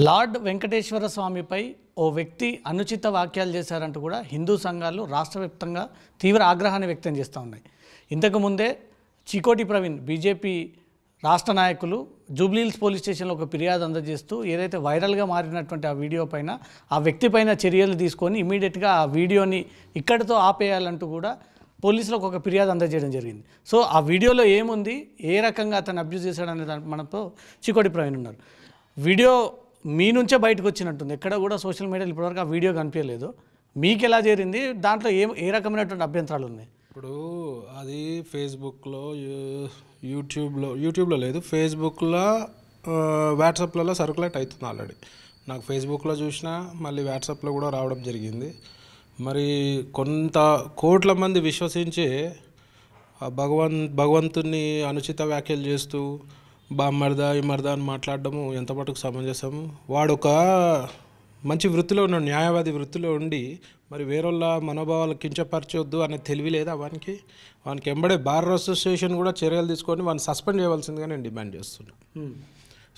Lord Venkateswara స్వామిపై ఓ వ్యక్తి అనుచిత వ్యాఖ్యలు చేశారంటూ కూడా హిందూ సంఘాలు రాష్ట్రవ్యాప్తంగా తీవ్ర ఆగ్రహాన్ని వ్యక్తం చేస్తూ ఉన్నాయి. ఇంతకుముందే చికోటి ప్రవీణ్ బీజేపీ రాష్ట్ర నాయకులు జూబ్లీహిల్స్ పోలీస్ స్టేషన్లో ఒక ఫిర్యాదు అందజేస్తూ ఏదైతే వైరల్గా మారినటువంటి ఆ వీడియో పైన ఆ వ్యక్తి పైన చర్యలు తీసుకొని ఇమీడియట్గా ఆ వీడియోని ఇక్కడితో ఆపేయాలంటూ కూడా పోలీసులకు ఒక ఫిర్యాదు అందజేయడం జరిగింది. సో ఆ వీడియోలో ఏముంది, ఏ రకంగా అతను అబ్యూజ్ చేశాడనే దాని మనతో చికోటి ప్రవీణ్ ఉన్నారు. వీడియో మీ నుంచే బయటకు వచ్చినట్టుంది, ఎక్కడ కూడా సోషల్ మీడియాలో ఇప్పటివరకు ఆ వీడియో కనిపించలేదు. మీకు ఎలా చేరింది, దాంట్లో ఏ రకమైనటువంటి అభ్యంతరాలు ఉన్నాయి? ఇప్పుడు అది ఫేస్బుక్లో, యూట్యూబ్లో లేదు, ఫేస్బుక్లో, వాట్సాప్లలో సర్క్యులేట్ అవుతుంది ఆల్రెడీ. నాకు ఫేస్బుక్లో చూసినా మళ్ళీ వాట్సాప్లో కూడా రావడం జరిగింది. మరి కొంత కోట్ల మంది విశ్వసించి భగవంతుని అనుచిత వ్యాఖ్యలు చేస్తూ బామ్మర్దా ఇమర్దా అని మాట్లాడడము ఎంత మటుకు సమంజసము. వాడు ఒక మంచి వృత్తిలో ఉన్నాడు, న్యాయవాది వృత్తిలో ఉండి మరి వేరేళ్ళ మనోభావాలు కించపరచొద్దు అనే తెలివి లేదా వానికి ఎంబడే బార్ అసోసియేషన్ కూడా చర్యలు తీసుకొని వాడిని సస్పెండ్ చేయవలసిందిగా నేను డిమాండ్ చేస్తున్నాను.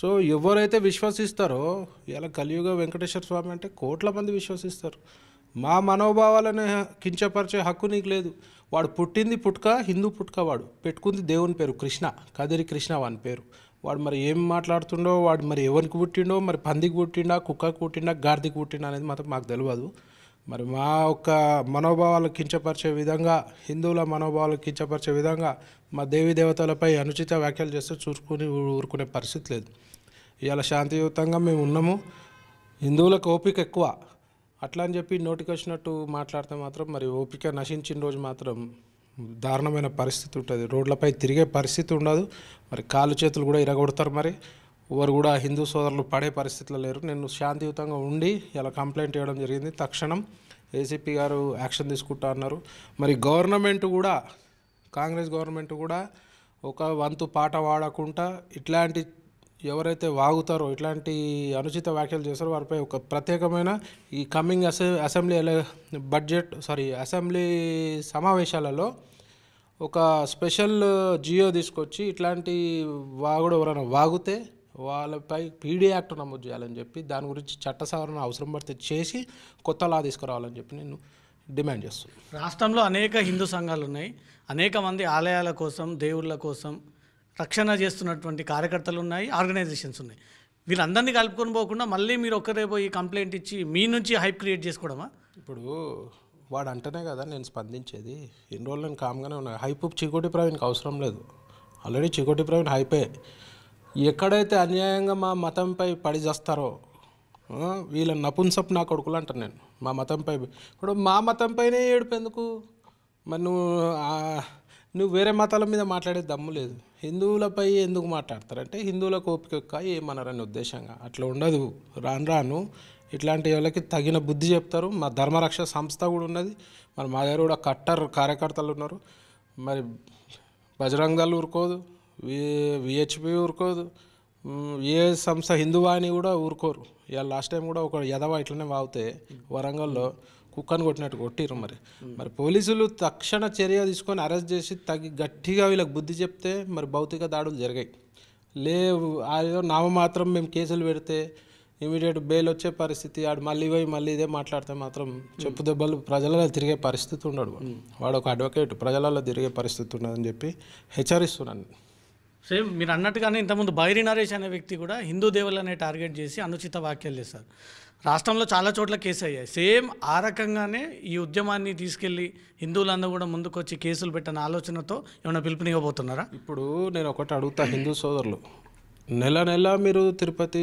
సో ఎవరైతే విశ్వసిస్తారో, ఇలా కలియుగ వెంకటేశ్వర స్వామి అంటే కోట్ల మంది విశ్వసిస్తారు. మా మనోభావాలను కించపరిచే హక్కు నీకు లేదు. వాడు పుట్టింది పుట్టుక, హిందూ పుట్టుక, వాడు పెట్టుకుంది దేవుని పేరు కృష్ణ, కదిరి కృష్ణ వాని పేరు. వాడు మరి ఏం మాట్లాడుతుండో, వాడు మరి ఎవరికి పుట్టిండో, మరి పందికి పుట్టిండా, కుక్కకి పుట్టిండా, గాడిదకి పుట్టిండా అనేది మాత్రం మాకు తెలియదు. మరి మా యొక్క మనోభావాలు కించపరిచే విధంగా, హిందువుల మనోభావాలు కించపరిచే విధంగా మా దేవీ దేవతలపై అనుచిత వ్యాఖ్యలు చేస్తే చూసుకుని ఊరుకునే పరిస్థితి లేదు. ఇవాళ శాంతియుతంగా మేము ఉన్నాము. హిందువులకు ఓపిక ఎక్కువ, అట్లా అని చెప్పి నోటికి వచ్చినట్టు మాట్లాడితే మాత్రం మరి ఓపిక నశించిన రోజు మాత్రం దారుణమైన పరిస్థితి ఉంటుంది. రోడ్లపై తిరిగే పరిస్థితి ఉండదు. మరి కాళ్ళు చేతులు కూడా ఇరగొడతారు. మరి ఎవరు కూడా హిందూ సోదరులు పడే పరిస్థితిలో లేరు. నేను శాంతియుతంగా ఉండి ఇలా కంప్లైంట్ ఇవ్వడం జరిగింది. తక్షణం ఏసీపీ గారు యాక్షన్ తీసుకుంటా అన్నారు. మరి గవర్నమెంట్ కూడా, కాంగ్రెస్ గవర్నమెంట్ కూడా ఒక వంతు పాట వాడకుండా ఇట్లాంటి ఎవరైతే వాగుతారో, ఇట్లాంటి అనుచిత వ్యాఖ్యలు చేస్తారో వారిపై ఒక ప్రత్యేకమైన ఈ కమింగ్ అసెంబ్లీ సమావేశాలలో ఒక స్పెషల్ జియో తీసుకొచ్చి ఇట్లాంటి వాగుడు ఎవరైనా వాగితే వాళ్ళపై పీడీ యాక్ట్ నమోదు చేయాలని చెప్పి, దాని గురించి చట్ట సవరణ అవసరం పడితే చేసి కొత్త లా తీసుకురావాలని చెప్పి నేను డిమాండ్ చేస్తున్నాను. రాష్ట్రంలో అనేక హిందూ సంఘాలు ఉన్నాయి, అనేక మంది ఆలయాల కోసం, దేవుళ్ళ కోసం రక్షణ చేస్తున్నటువంటి కార్యకర్తలు ఉన్నాయి, ఆర్గనైజేషన్స్ ఉన్నాయి. వీళ్ళందరినీ కలుపుకొని పోకుండా మళ్ళీ మీరు ఒక్కరే పోయి కంప్లైంట్ ఇచ్చి మీ నుంచి హైప్ క్రియేట్ చేసుకోవడమా? ఇప్పుడు వాడు అంటేనే కదా నేను స్పందించేది. ఎన్ని రోజులు నేను కామ్గానే ఉన్నాయి. హైప్ చికోటి ప్రవీణ్కి అవసరం లేదు. ఆల్రెడీ చికోటి ప్రవీణ్ హైపే. ఎక్కడైతే అన్యాయంగా మా మతంపై పడి చేస్తారో వీళ్ళ నపుంసప్ నా కొడుకులు అంటాను నేను. మా మతంపై ఇప్పుడు మా మతంపైనే ఏడుపెందుకు? మరి నువ్వు వేరే మతాల మీద మాట్లాడే దమ్ము లేదు. హిందువులపై ఎందుకు మాట్లాడతారంటే హిందువులకు ఓపిక ఏమన్నారనే ఉద్దేశంగా. అట్లా ఉండదు. రాను ఇట్లాంటి వాళ్ళకి తగిన బుద్ధి చెప్తారు. మా ధర్మరక్ష సంస్థ కూడా ఉన్నది. మరి మా దగ్గర కూడా కట్టర్ కార్యకర్తలు ఉన్నారు. మరి బజరంగ్ దళ్ ఊరుకోదు, విహెచ్పి ఊరుకోదు, ఏ సంస్థ హిందువాణి కూడా ఊరుకోరు. ఇవాళ లాస్ట్ టైం కూడా ఒక యదవ ఇట్లనే వాగితే వరంగల్లో కుక్కను కొట్టినట్టు కొట్టిరు. మరి పోలీసులు తక్షణ చర్య తీసుకొని అరెస్ట్ చేసి గట్టిగా వీళ్ళకి బుద్ధి చెప్తే మరి భౌతిక దాడులు జరిగాయి. ఏదో నామమాత్రం మేము కేసులు పెడితే ఇమీడియట్ బెయిల్ వచ్చే పరిస్థితి, ఆడు మళ్ళీ పోయి మళ్ళీ ఇదే మాట్లాడితే మాత్రం చెప్పు దెబ్బలు ప్రజలలో తిరిగే పరిస్థితి ఉండడు. వాడు ఒక అడ్వకేట్, ప్రజలలో తిరిగే పరిస్థితి ఉండదని చెప్పి హెచ్చరిస్తున్నాను. సేమ్ మీరు అన్నట్టుగానే ఇంతకుముందు బైరి నరేష్ అనే వ్యక్తి కూడా హిందూ దేవుళ్ళనే టార్గెట్ చేసి అనుచిత వ్యాఖ్యలు చేశారు. రాష్ట్రంలో చాలా చోట్ల కేసు అయ్యాయి. సేమ్ ఆ రకంగానే ఈ ఉద్యమాన్ని తీసుకెళ్ళి హిందువులందరూ కూడా ముందుకొచ్చి కేసులు పెట్టిన ఆలోచనతో ఏమైనా పిలుపునివ్వబోతున్నారా? ఇప్పుడు నేను ఒకటి అడుగుతా, హిందూ సోదరులు, నెల నెల మీరు తిరుపతి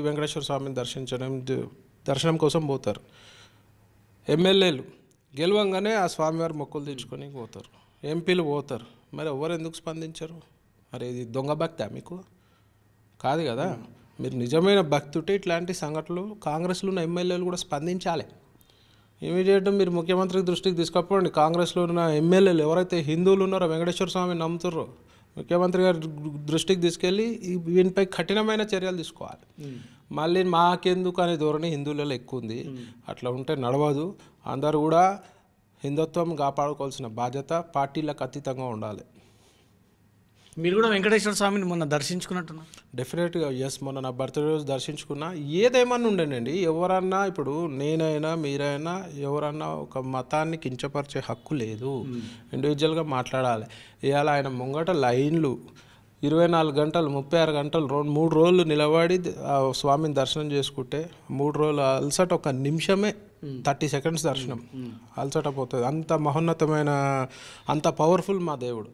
వెంకటేశ్వర స్వామిని దర్శనం కోసం పోతారు. ఎమ్మెల్యేలు గెలవంగానే ఆ స్వామివారి మొక్కులు తెచ్చుకొని పోతారు. ఎంపీలు పోతారు. మరి ఎవరు ఎందుకు స్పందించరు? మరి ఇది దొంగ భక్తా మీకు? కాదు కదా. మీరు నిజమైన భక్తి ఉంటే ఇట్లాంటి సంఘటనలు కాంగ్రెస్లో ఉన్న ఎమ్మెల్యేలు కూడా స్పందించాలి. ఇమీడియట్ మీరు ముఖ్యమంత్రి దృష్టికి తీసుకపోండి. కాంగ్రెస్లో ఉన్న ఎమ్మెల్యేలు ఎవరైతే హిందువులు ఉన్నారో, వెంకటేశ్వర స్వామిని నమ్ముతారో, ముఖ్యమంత్రి గారి దృష్టికి తీసుకెళ్ళి వీనిపై కఠినమైన చర్యలు తీసుకోవాలి. మళ్ళీ మాకెందుకు అనే ధోరణి హిందువులలో ఎక్కువ ఉంది. అట్లా ఉంటే నడవదు. అందరూ కూడా హిందుత్వం కాపాడుకోవాల్సిన బాధ్యత పార్టీలకు అతీతంగా ఉండాలి. మీరు కూడా వెంకటేశ్వర స్వామిని మొన్న దర్శించుకున్నట్టున్నారు. డెఫినెట్గా ఎస్, మొన్న నా బర్త్డే రోజు దర్శించుకున్నా. ఏదేమన్నా ఉండనండి, ఎవరన్నా ఇప్పుడు నేనైనా మీరైనా ఎవరన్నా ఒక మతాన్ని కించపరిచే హక్కు లేదు. ఇండివిజువల్గా మాట్లాడాలి. ఇవాళ ఆయన ముంగట లైన్లు 24 గంటలు 36 గంటలు 3 రోజులు నిలబడి ఆ స్వామిని దర్శనం చేసుకుంటే 3 రోజులు అలసట ఒక నిమిషమే 30 సెకండ్స్ దర్శనం అలసట పోతుంది. అంత మహోన్నతమైన అంత పవర్ఫుల్ మా దేవుడు.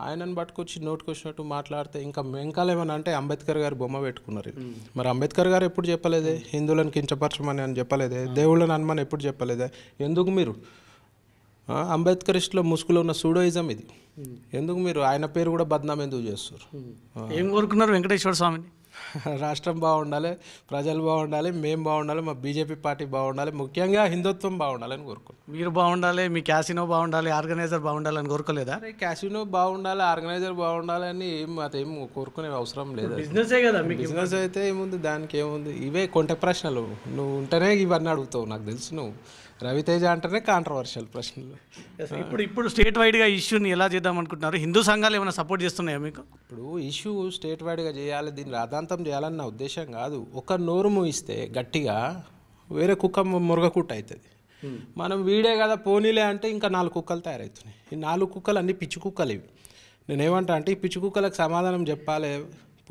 ఆయనను పట్టుకొచ్చి నోటుకు వచ్చినట్టు మాట్లాడితే ఇంకా వెంకాల ఏమన్నా అంటే అంబేద్కర్ గారి బొమ్మ పెట్టుకున్నారు. మరి అంబేద్కర్ గారు ఎప్పుడు చెప్పలేదే హిందువులను కించపరచమని అని చెప్పలేదే, దేవుళ్ళని అనమని ఎప్పుడు చెప్పలేదే. ఎందుకు మీరు అంబేద్కరిస్ట్లో ముసుగులో ఉన్న సూడోయిజం ఇది, ఎందుకు మీరు ఆయన పేరు కూడా బద్నాం ఎందుకు చేస్తారు? ఏం కోరుకున్నారు వెంకటేశ్వర స్వామిని? రాష్ట్రం బాగుండాలి, ప్రజలు బాగుండాలి, మేము బాగుండాలి, మా బీజేపీ పార్టీ బాగుండాలి, ముఖ్యంగా హిందుత్వం బాగుండాలని కోరుకున్నాం. మీరు బాగుండాలి, మీ క్యాసినో బాగుండాలి, ఆర్గనైజర్ బాగుండాలని కోరుకోలేదా? క్యాసినో బాగుండాలి, ఆర్గనైజర్ బాగుండాలని అదేం కోరుకునే అవసరం లేదు. బిజినెసే కదా మీకు. బిజినెస్ అయితే ఏముంది, దానికి ఏముంది. ఇవే కొంటే ప్రశ్నలు, నువ్వు ఉంటేనే ఇవన్నీ అడుగుతావు. నాకు తెలుసు, నువ్వు రవితేజ అంటేనే కాంట్రవర్షియల్ ప్రశ్నలు. ఇప్పుడు స్టేట్ వైడ్గా ఇష్యూని ఎలా చేద్దాం అనుకుంటున్నారు? హిందూ సంఘాలు ఏమైనా సపోర్ట్ చేస్తున్నాయా మీకు? ఇప్పుడు ఇష్యూ స్టేట్ వైడ్గా చేయాలి, దీన్ని రాద్ధాంతం చేయాలని నా ఉద్దేశం కాదు. ఒక నోరు మూయిస్తే గట్టిగా వేరే కుక్క మురగకుట్ట అవుతుంది. మనం వీడే కదా పోనీలే అంటే ఇంకా 4 కుక్కలు తయారవుతున్నాయి. ఈ 4 కుక్కలు అన్నీ పిచ్చి కుక్కలు ఇవి. నేనేమంటా అంటే ఈ పిచ్చి కుక్కలకు సమాధానం చెప్పాలి,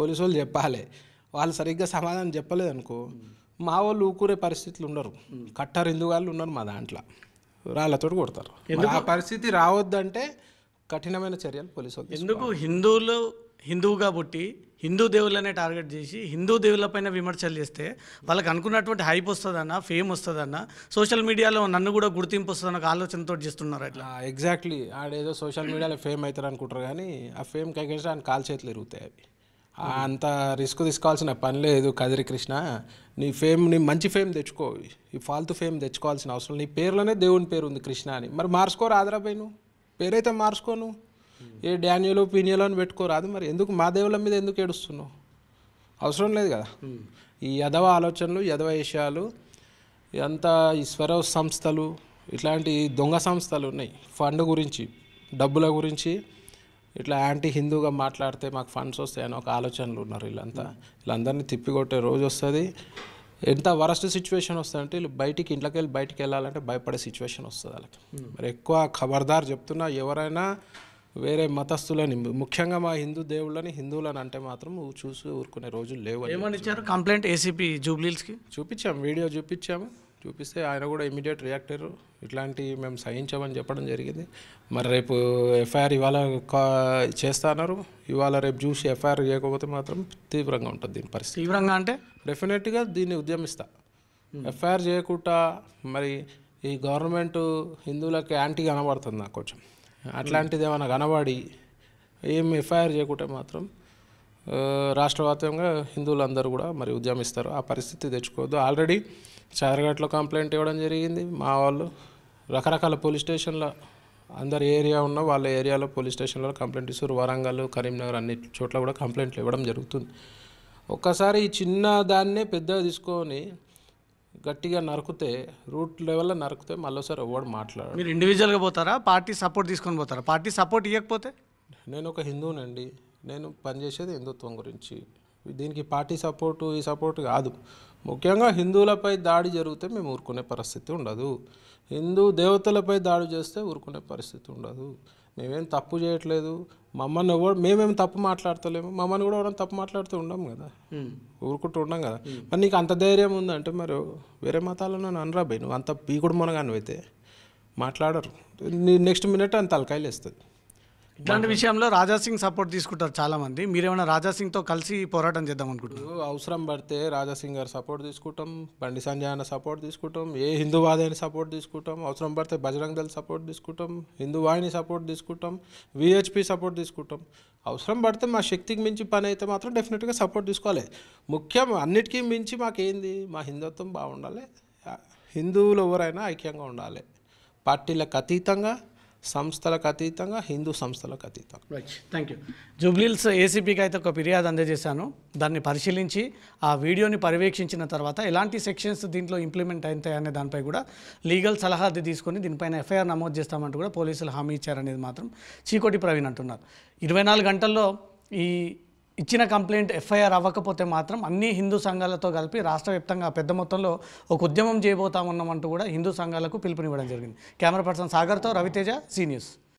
పోలీసు వాళ్ళు చెప్పాలి. వాళ్ళు సరిగ్గా సమాధానం చెప్పలేదనుకో మా వాళ్ళు ఊకూరే పరిస్థితులు ఉండరు. కట్టారు హిందువులు ఉన్నారు మా దాంట్లో, రాళ్ళతో కొడతారు. ఆ పరిస్థితి రావద్దంటే కఠినమైన చర్యలు పోలీసు వాళ్ళు. ఎందుకు హిందువుగా పుట్టి హిందూ దేవుళ్ళనే టార్గెట్ చేసి హిందూ దేవుళ్ళపైన విమర్శలు చేస్తే వాళ్ళకి అనుకున్నటువంటి హైప్ వస్తుందన్న, ఫేమ్ వస్తుందన్న, సోషల్ మీడియాలో నన్ను కూడా గుర్తింపు వస్తుందన్న ఒక ఆలోచనతో చేస్తున్నారు అట్లా. ఎగ్జాక్ట్లీ, ఆడేదో సోషల్ మీడియాలో ఫేమ్ అవుతారు అనుకుంటారు, కానీ ఆ ఫేమ్కి అగేన్స్ట్ ఆయన కాలు చేతులు ఇరుగుతాయి. అవి అంత రిస్క్ తీసుకోవాల్సిన పని లేదు. కదిరి కృష్ణ, నీ మంచి ఫేమ్ తెచ్చుకో, ఈ ఫాల్తు ఫేమ్ తెచ్చుకోవాల్సిన అవసరం. నీ పేర్లోనే దేవుని పేరు ఉంది కృష్ణ అని, మరి మార్చుకోరు ఆదరాబాయి. నువ్వు పేరైతే మార్చుకోను, ఏ డానియలో పినియలో అని పెట్టుకోరాదు. మరి ఎందుకు మా దేవుళ్ళ మీద ఎందుకు ఏడుస్తున్నావు? అవసరం లేదు కదా. ఈ యదవ ఆలోచనలు, యదవ విషయాలు, ఇదంతా ఈ స్వర సంస్థలు, ఇట్లాంటి దొంగ సంస్థలు ఉన్నాయి. ఫండ్ గురించి, డబ్బుల గురించి ఇట్లా యాంటీ హిందూగా మాట్లాడితే మాకు ఫండ్స్ వస్తాయని ఒక ఆలోచనలు ఉన్నారు. వీళ్ళందరినీ తిప్పికొట్టే రోజు వస్తుంది. ఎంత వరస్ట్ సిచ్యువేషన్ వస్తుందంటే వీళ్ళు ఇంట్లోకి వెళ్ళి బయటికి వెళ్ళాలంటే భయపడే సిచ్యువేషన్ వస్తుంది వాళ్ళకి. మరి ఎక్కువ ఖబర్దార్ చెప్తున్నా, ఎవరైనా వేరే మతస్థులని, ముఖ్యంగా మా హిందూ దేవుళ్ళని హిందువులని అంటే మాత్రం చూసి ఊరుకునే రోజులు లేవు. ఏమని ఇచ్చారు కంప్లైంట్ ఏసీపీ జూబ్లీహిల్స్కి? చూపించాము, వీడియో చూపిస్తే ఆయన కూడా ఇమీడియట్ రియాక్ట్ అయ్యారు. ఇట్లాంటి మేము సహించామని చెప్పడం జరిగింది. మరి రేపు ఎఫ్ఐఆర్ ఇవాళ చేస్తున్నారు. ఇవాళ రేపు చూసి ఎఫ్ఐఆర్ చేయకపోతే మాత్రం తీవ్రంగా ఉంటుంది దీని పరిస్థితి. తీవ్రంగా అంటే డెఫినెట్గా దీన్ని ఉద్యమిస్తా. ఎఫ్ఐఆర్ చేయకుండా మరి ఈ గవర్నమెంట్ హిందువులకి యాంటీ కనబడుతుంది నాకు కొంచెం. అట్లాంటిది ఏమైనా కనబడి ఏం ఎఫ్ఐఆర్ చేయకుంటే మాత్రం రాష్ట్రవ్యాప్తంగా హిందువులందరూ కూడా మరి ఉద్యమిస్తారు. ఆ పరిస్థితి తెచ్చుకోవద్దు. ఆల్రెడీ చారఘాట్లో కంప్లైంట్ ఇవ్వడం జరిగింది. మా వాళ్ళు రకరకాల పోలీస్ స్టేషన్లో, అందరు ఏరియా ఉన్న వాళ్ళ ఏరియాలో పోలీస్ స్టేషన్లో కంప్లైంట్ ఇస్తారు. వరంగల్, కరీంనగర్ అన్ని చోట్ల కూడా కంప్లైంట్లు ఇవ్వడం జరుగుతుంది. ఒక్కసారి ఈ చిన్న దాన్నే పెద్దగా తీసుకొని గట్టిగా నరికితే, రూట్ లెవెల్లో నరికితే మళ్ళీసారి ఎవడు మాట్లాడారు. మీరు ఇండివిజువల్గా పోతారా, పార్టీ సపోర్ట్ తీసుకొని పోతారా? పార్టీ సపోర్ట్ ఇవ్వకపోతే? నేను ఒక హిందువునండి, నేను పనిచేసేది హిందుత్వం గురించి. దీనికి పార్టీ సపోర్టు ఈ సపోర్ట్ కాదు. ముఖ్యంగా హిందువులపై దాడి జరిగితే మేము ఊరుకునే పరిస్థితి ఉండదు. హిందూ దేవతలపై దాడి చేస్తే ఊరుకునే పరిస్థితి ఉండదు. మేమేం తప్పు చేయట్లేదు. మేమేం తప్పు మాట్లాడతలేము. మమ్మల్ని కూడా ఎవరైనా తప్పు మాట్లాడుతూ ఉండం కదా, ఊరుకుంటూ ఉండం కదా. మరి నీకు అంత ధైర్యం ఉందంటే మరి వేరే మతాలను అనరాబాయి. నువ్వు అంత పీకుడు మునగాను అయితే మాట్లాడరు. నెక్స్ట్ మినిట్ అని తలకాయలు వేస్తుంది. ఇట్లాంటి విషయంలో రాజాసింగ్ సపోర్ట్ తీసుకుంటారు చాలామంది. మీరేమైనా రాజాసింగ్తో కలిసి పోరాటం చేద్దాం అనుకుంటున్నారు? అవసరం పడితే రాజాసింగ్ గారు సపోర్ట్ తీసుకుంటాం, బండి సంజయ్ అన్న సపోర్ట్ తీసుకుంటాం, ఏ హిందూవాదైనా సపోర్ట్ తీసుకుంటాం. అవసరం పడితే బజరంగ్ దళ్ సపోర్ట్ తీసుకుంటాం, హిందూ వాహిని సపోర్ట్ తీసుకుంటాం, విహెచ్పి సపోర్ట్ తీసుకుంటాం. అవసరం పడితే మా శక్తికి మించి పని అయితే మాత్రం డెఫినెట్గా సపోర్ట్ తీసుకోవాలి. ముఖ్యం అన్నిటికీ మించి మాకేంది, మా హిందుత్వం బాగుండాలి. హిందువులు ఎవరైనా ఐక్యంగా ఉండాలి. పార్టీలకు అతీతంగా, సంస్థలకు అతీతంగా, హిందూ సంస్థలకు అతీతంగా. Right, thank you. జూబ్లీహిల్స్ ఏసీపీకి అయితే ఒక ఫిర్యాదు అందజేశాను. దాన్ని పరిశీలించి ఆ వీడియోని పర్యవేక్షించిన తర్వాత ఎలాంటి సెక్షన్స్ దీంట్లో ఇంప్లిమెంట్ అవుతాయి అనే దానిపై కూడా లీగల్ సలహా తీసుకొని దీనిపైన ఎఫ్ఐఆర్ నమోదు చేస్తామంటూ కూడా పోలీసులు హామీ ఇచ్చారనేది మాత్రం చీకోటి ప్రవీణ్ అంటున్నారు. 24 గంటల్లో ఈ ఇచ్చిన కంప్లైంట్ ఎఫ్ఐఆర్ అవ్వకపోతే మాత్రం అన్ని హిందూ సంఘాలతో కలిపి రాష్ట్ర వ్యాప్తంగా పెద్ద మొత్తంలో ఒక ఉద్యమం చేయబోతామన్నామంటూ కూడా హిందూ సంఘాలకు పిలుపునివ్వడం జరిగింది. కెమెరా పర్సన్ సాగర్తో రవితేజ, సీ న్యూస్.